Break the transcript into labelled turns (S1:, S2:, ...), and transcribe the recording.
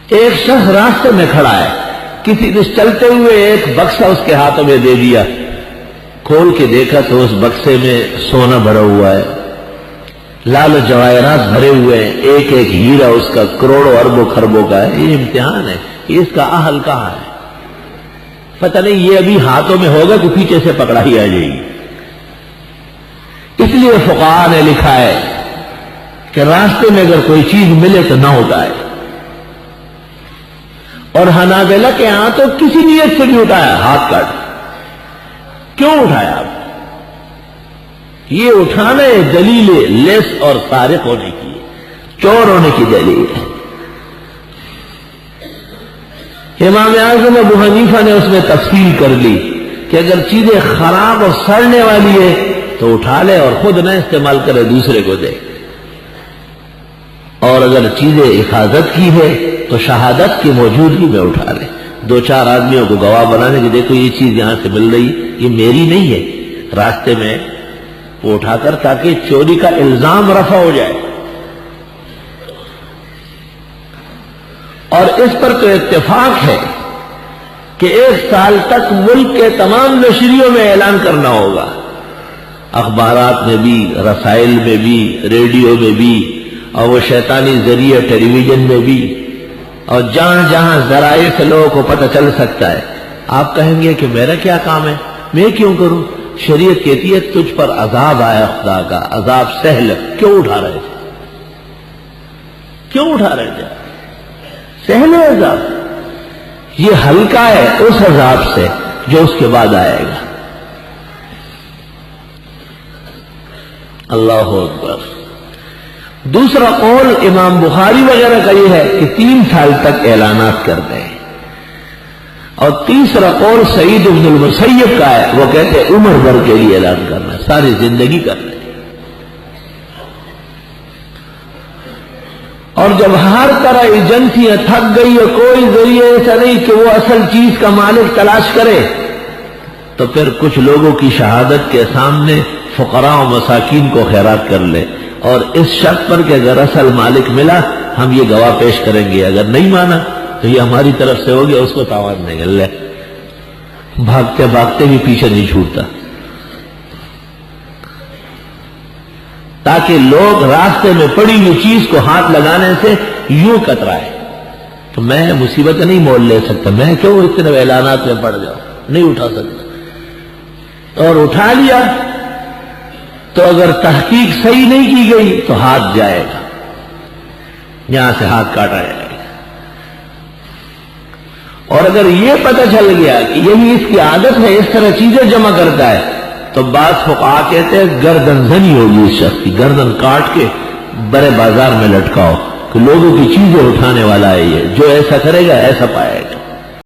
S1: ایک شخص راستے میں کھڑا ہے، کسی نے چلتے ہوئے ایک بکسا اس کے ہاتھوں میں دے دیا، کھول کے دیکھا تو اس بکسے میں سونا بھرا ہوا ہے، لال و جواہرات بھرے ہوئے ہیں، ایک ایک ہیرا اس کا کروڑوں اربوں خربوں کا ہے۔ یہ امتحان ہے، اس کا اہل کہاں ہے؟ پتہ نہیں یہ ابھی ہاتھوں میں ہوگا کہ پیچھے سے پکڑا ہی آ جائے گی۔ اس لیے فقہاء نے لکھا ہے کہ راستے میں اگر کوئی چیز ملے تو نہ اٹھائے، اور حنابلہ کے ہاں تو کسی نیت سے نہیں اٹھایا، ہاتھ کاٹ۔ کیوں اٹھایا آپ؟ یہ اٹھانا ہے دلیل لیس اور سارق ہونے کی، چور ہونے کی دلیل ہے۔ امام اعظم ابو حنیفہ نے اس میں تفصیل کر لی کہ اگر چیزیں خراب اور سڑنے والی ہے تو اٹھا لے اور خود نہ استعمال کرے، دوسرے کو دے، اور اگر چیزیں حفاظت کی ہے تو شہادت کی موجودگی میں اٹھا لے، دو چار آدمیوں کو گواہ بنانے کہ دیکھو یہ چیز یہاں سے مل رہی، یہ میری نہیں ہے، راستے میں وہ اٹھا کر، تاکہ چوری کا الزام رفع ہو جائے۔ اور اس پر تو اتفاق ہے کہ 1 سال تک ملک کے تمام نشریوں میں اعلان کرنا ہوگا، اخبارات میں بھی، رسائل میں بھی، ریڈیو میں بھی، اور وہ شیطانی ذریعے ٹیلی ویژن میں بھی، اور جہاں جہاں ذرائع سے لوگوں کو پتہ چل سکتا ہے۔ آپ کہیں گے کہ میرا کیا کام ہے، میں کیوں کروں؟ شریعت کہتی ہے تجھ پر عذاب آیا خدا کا، عذاب سہل، کیوں اٹھا رہے تھے؟ کیوں اٹھا رہے تھے؟ سہل ہے عذاب، یہ ہلکا ہے اس عذاب سے جو اس کے بعد آئے گا۔ اللہ اکبر۔ دوسرا قول امام بخاری وغیرہ کا یہ ہے کہ 3 سال تک اعلانات کر دیں، اور تیسرا قول سعید بن المسیب کا ہے، وہ کہتے ہیں عمر بھر کے لیے اعلان کرنا، ساری زندگی کرنا۔ اور جب ہر طرح ایجنسیاں تھک گئی اور کوئی ذریعہ ایسا نہیں کہ وہ اصل چیز کا مالک تلاش کرے، تو پھر کچھ لوگوں کی شہادت کے سامنے فقراء و مساکین کو خیرات کر لے، اور اس شرط پر کہ اگر اصل مالک ملا ہم یہ گواہ پیش کریں گے، اگر نہیں مانا تو یہ ہماری طرف سے ہو گیا، اس کو تاوان نہیں لے۔ بھاگتے بھاگتے بھی پیچھے نہیں چھوٹتا، تاکہ لوگ راستے میں پڑی ہوئی چیز کو ہاتھ لگانے سے یوں کترائے تو میں مصیبت نہیں مول لے سکتا، میں کیوں اتنے اعلانات میں پڑ جاؤں، نہیں اٹھا سکتا۔ اور اٹھا لیا تو اگر تحقیق صحیح نہیں کی گئی تو ہاتھ جائے گا، یہاں سے ہاتھ کاٹا جائے گا۔ اور اگر یہ پتہ چل گیا کہ یہی اس کی عادت ہے، اس طرح چیزیں جمع کرتا ہے، تو بعض فقہاء کہتے ہیں گردن زنی ہوگی، اس شخص کی گردن کاٹ کے بڑے بازار میں لٹکاؤ کہ لوگوں کی چیزیں اٹھانے والا ہے، یہ جو ایسا کرے گا ایسا پائے گا۔